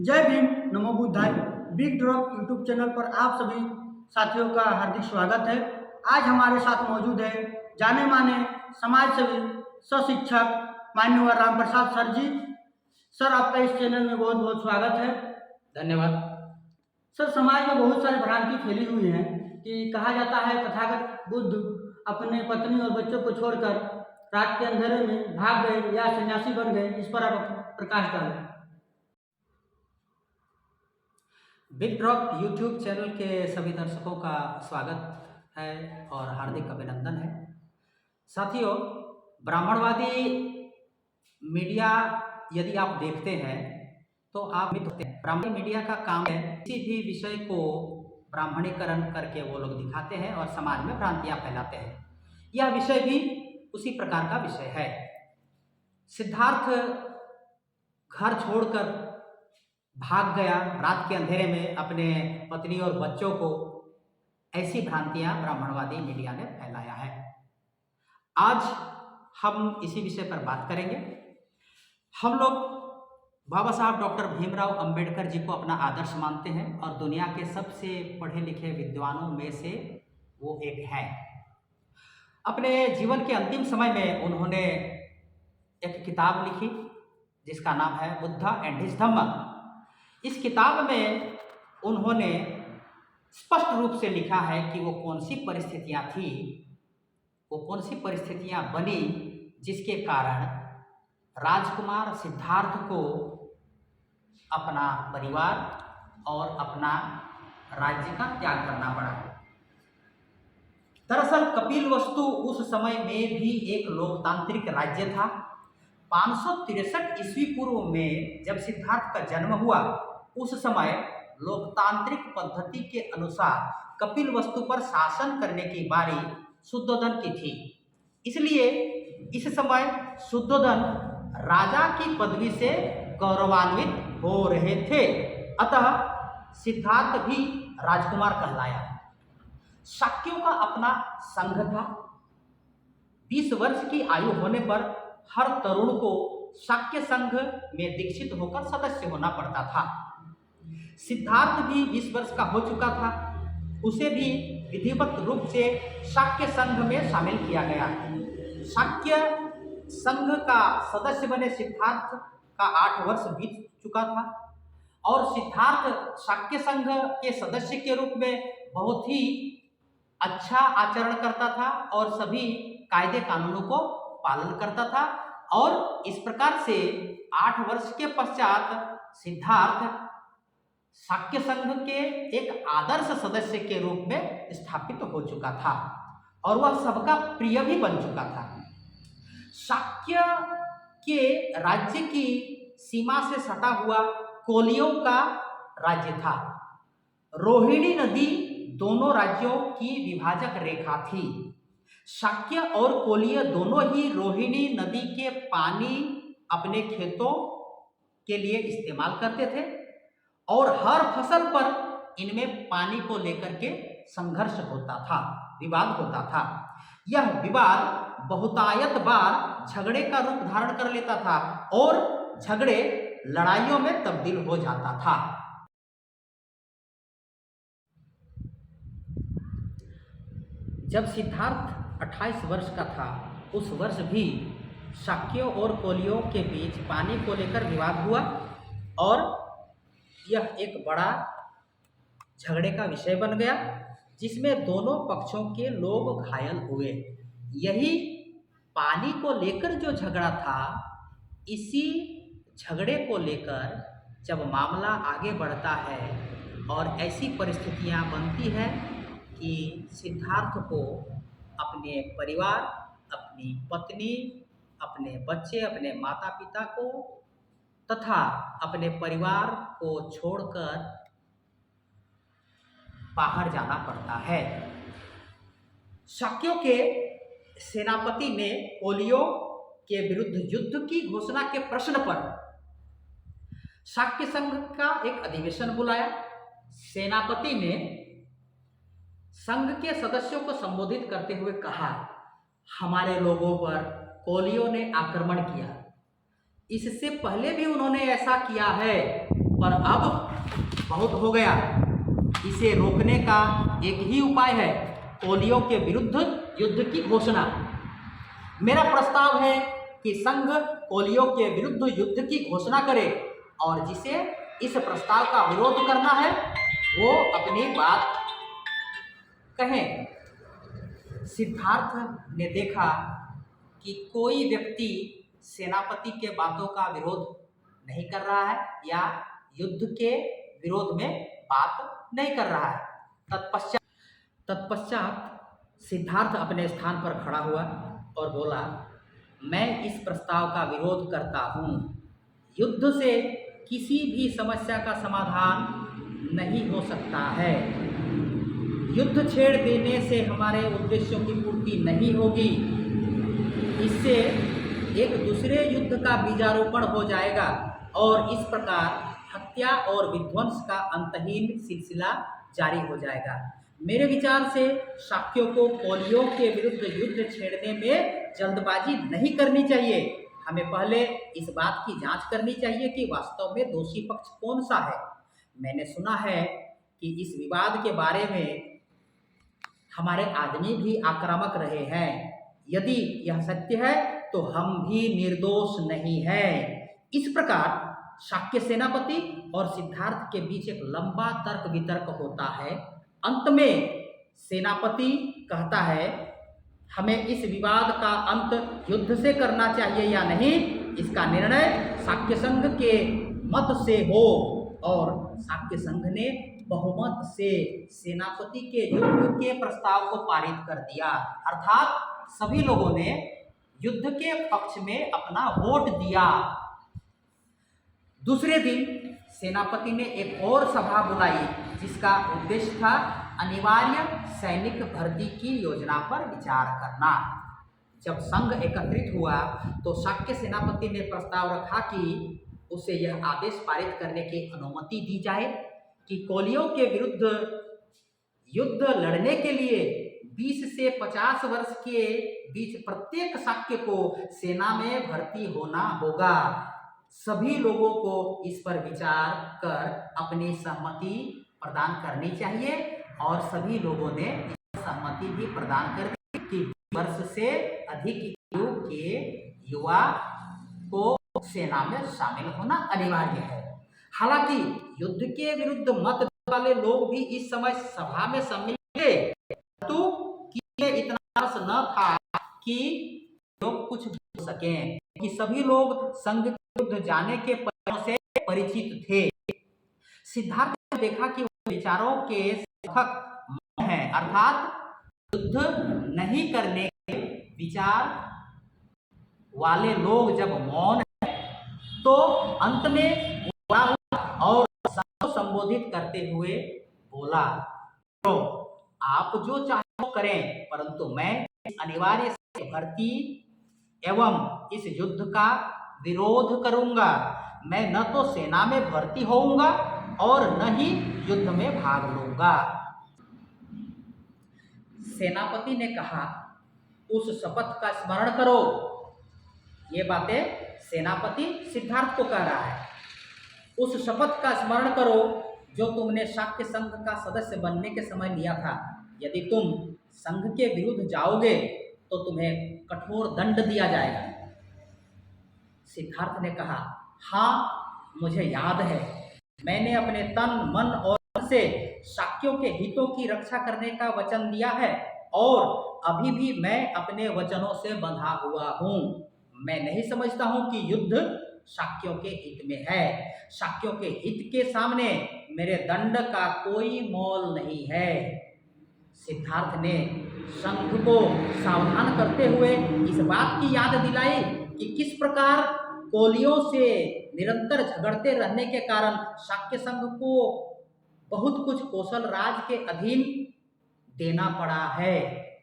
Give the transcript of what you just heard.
जय भीम। नमो बुद्धाय। Big drop YouTube channel पर आप सभी साथियों का हार्दिक स्वागत है। आज हमारे साथ मौजूद है जाने माने समाज सेवी सशिक्षक मान्यवर राम प्रसाद सर जी। सर, आपका इस चैनल में बहुत बहुत स्वागत है। धन्यवाद। सर, समाज में बहुत सारी भ्रांति फैली हुई है कि कहा जाता है तथागत बुद्ध अपने पत्नी और बच्चों को छोड़कर रात के अंधेरे में भाग गए या सन्यासी बन गए। इस पर आप प्रकाश डालें। बिग ड्रॉप यूट्यूब चैनल के सभी दर्शकों का स्वागत है और हार्दिक अभिनंदन है। साथियों, ब्राह्मणवादी मीडिया यदि आप देखते हैं तो आप भी देखते हैं, ब्राह्मणी मीडिया का काम है किसी भी विषय को ब्राह्मणीकरण करके वो लोग दिखाते हैं और समाज में भ्रांतियां फैलाते हैं। यह विषय भी उसी प्रकार का विषय है। सिद्धार्थ घर छोड़कर भाग गया रात के अंधेरे में अपने पत्नी और बच्चों को, ऐसी भ्रांतियां ब्राह्मणवादी मीडिया ने फैलाया है। आज हम इसी विषय पर बात करेंगे। हम लोग बाबा साहब डॉक्टर भीमराव अंबेडकर जी को अपना आदर्श मानते हैं और दुनिया के सबसे पढ़े लिखे विद्वानों में से वो एक हैं। अपने जीवन के अंतिम समय में उन्होंने एक किताब लिखी जिसका नाम है बुद्धा एंड हिज धम्मा। इस किताब में उन्होंने स्पष्ट रूप से लिखा है कि वो कौन सी परिस्थितियां थी, वो कौन सी परिस्थितियां बनी जिसके कारण राजकुमार सिद्धार्थ को अपना परिवार और अपना राज्य का त्याग करना पड़ा। दरअसल कपिलवस्तु उस समय में भी एक लोकतांत्रिक राज्य था। 563 ईस्वी पूर्व में जब सिद्धार्थ का जन्म हुआ, उस समय लोकतांत्रिक पद्धति के अनुसार कपिलवस्तु पर शासन करने की बारी शुद्धोधन की थी। इसलिए इस समय शुद्धोधन राजा की पदवी से गौरवान्वित हो रहे थे। अतः सिद्धार्थ भी राजकुमार कहलाया। शाक्यों का अपना संघ था। 20 वर्ष की आयु होने पर हर तरुण को शाक्य संघ में दीक्षित होकर सदस्य होना पड़ता था। सिद्धार्थ भी 20 वर्ष का हो चुका था। उसे भी विधिवत रूप से शाक्य संघ में शामिल किया गया। शाक्य संघ का सदस्य बने सिद्धार्थ का 8 वर्ष बीत चुका था और सिद्धार्थ शाक्य संघ के सदस्य के रूप में बहुत ही अच्छा आचरण करता था और सभी कायदे कानूनों को पालन करता था। और इस प्रकार से 8 वर्ष के पश्चात सिद्धार्थ शाक्य संघ के एक आदर्श सदस्य के रूप में स्थापित हो चुका था और वह सबका प्रिय भी बन चुका था। शाक्य के राज्य की सीमा से सटा हुआ कोलियों का राज्य था। रोहिणी नदी दोनों राज्यों की विभाजक रेखा थी। शाक्य और कोलीय दोनों ही रोहिणी नदी के पानी अपने खेतों के लिए इस्तेमाल करते थे और हर फसल पर इनमें पानी को लेकर के संघर्ष होता था, विवाद होता था। यह विवाद बहुतायत बार झगड़े का रूप धारण कर लेता था और झगड़े लड़ाइयों में तब्दील हो जाता था। जब सिद्धार्थ 28 वर्ष का था, उस वर्ष भी शाक्यों और कोलियों के बीच पानी को लेकर विवाद हुआ और यह एक बड़ा झगड़े का विषय बन गया जिसमें दोनों पक्षों के लोग घायल हुए। यही पानी को लेकर जो झगड़ा था, इसी झगड़े को लेकर जब मामला आगे बढ़ता है और ऐसी परिस्थितियां बनती हैं कि सिद्धार्थ को अपने परिवार, अपनी पत्नी, अपने बच्चे, अपने माता पिता को तथा अपने परिवार को छोड़कर बाहर जाना पड़ता है। शाक्यों के सेनापति ने कोलियों के विरुद्ध युद्ध की घोषणा के प्रश्न पर शाक्य संघ का एक अधिवेशन बुलाया। सेनापति ने संघ के सदस्यों को संबोधित करते हुए कहा, हमारे लोगों पर कोलियों ने आक्रमण किया। इससे पहले भी उन्होंने ऐसा किया है पर अब बहुत हो गया। इसे रोकने का एक ही उपाय है, पोलियो के विरुद्ध युद्ध की घोषणा। मेरा प्रस्ताव है कि संघ पोलियो के विरुद्ध युद्ध की घोषणा करे और जिसे इस प्रस्ताव का विरोध करना है वो अपनी बात कहें। सिद्धार्थ ने देखा कि कोई व्यक्ति सेनापति के बातों का विरोध नहीं कर रहा है या युद्ध के विरोध में बात नहीं कर रहा है। तत्पश्चात सिद्धार्थ अपने स्थान पर खड़ा हुआ और बोला, मैं इस प्रस्ताव का विरोध करता हूँ। युद्ध से किसी भी समस्या का समाधान नहीं हो सकता है। युद्ध छेड़ देने से हमारे उद्देश्यों की पूर्ति नहीं होगी। इससे एक दूसरे युद्ध का बीजारोपण हो जाएगा और इस प्रकार हत्या और विध्वंस का अंतहीन सिलसिला जारी हो जाएगा। मेरे विचार से शाक्यों को पोलियो के विरुद्ध युद्ध छेड़ने में जल्दबाजी नहीं करनी चाहिए। हमें पहले इस बात की जांच करनी चाहिए कि वास्तव में दोषी पक्ष कौन सा है। मैंने सुना है कि इस विवाद के बारे में हमारे आदमी भी आक्रामक रहे हैं। यदि यह सत्य है तो हम भी निर्दोष नहीं हैं। इस प्रकार शाक्य सेनापति और सिद्धार्थ के बीच एक लंबा तर्क वितर्क होता है। अंत में सेनापति कहता है, हमें इस विवाद का अंत युद्ध से करना चाहिए या नहीं, इसका निर्णय शाक्य संघ के मत से हो। और शाक्य संघ ने बहुमत से सेनापति के युद्ध के प्रस्ताव को पारित कर दिया। अर्थात सभी लोगों ने युद्ध के पक्ष में अपना वोट दिया। दूसरे दिन सेनापति ने एक और सभा बुलाई जिसका उद्देश्य था अनिवार्य सैनिक भर्ती की योजना पर विचार करना। जब संघ एकत्रित हुआ तो शाक्य सेनापति ने प्रस्ताव रखा कि उसे यह आदेश पारित करने की अनुमति दी जाए कि पोलियो के विरुद्ध युद्ध लड़ने के लिए 20 से 50 वर्ष के बीच प्रत्येक शाक्य को सेना में भर्ती होना होगा। सभी लोगों को इस पर विचार कर अपनी सहमति प्रदान करनी चाहिए और सभी लोगों ने सहमति भी प्रदान कर दी कि 20 वर्ष से अधिक आयु के युवा को सेना में शामिल होना अनिवार्य है। हालांकि युद्ध के विरुद्ध मत वाले लोग भी इस समय सभा में शामिल थे, परंतु इतना रस न था कि लोग कुछ बोल सकें कि सभी लोग संघ के विरुद्ध जाने के परिणामों से परिचित थे। सिद्धार्थ ने देखा कि विचारों के समर्थक मौन हैं, अर्थात युद्ध नहीं करने के विचार वाले लोग जब मौन हैं तो अंत में और संबोधित करते हुए बोला, तो आप जो चाहे करें, परंतु मैं अनिवार्य भर्ती एवं इस युद्ध का विरोध करूंगा। मैं न तो सेना में भर्ती होऊंगा और न ही युद्ध में भाग लूंगा। सेनापति ने कहा, उस शपथ का स्मरण करो। ये बातें सेनापति सिद्धार्थ को कह रहा है। उस शपथ का स्मरण करो जो तुमने शाक्य संघ का सदस्य बनने के समय लिया था। यदि तुम संघ के विरुद्ध जाओगे तो तुम्हें कठोर दंड दिया जाएगा। सिद्धार्थ ने कहा, हाँ मुझे याद है, मैंने अपने तन मन और धन से शाक्यों के हितों की रक्षा करने का वचन दिया है और अभी भी मैं अपने वचनों से बंधा हुआ हूँ। मैं नहीं समझता हूँ कि युद्ध शाक्यों के हित में है। शाक्यों के हित के सामने मेरे दंड का कोई मोल नहीं है। सिद्धार्थ ने संघ को सावधान करते हुए इस बात की याद दिलाई कि किस प्रकार पोलियो से निरंतर झगड़ते रहने के कारण शाक्य संघ को बहुत कुछ कौशल राज के अधीन देना पड़ा है।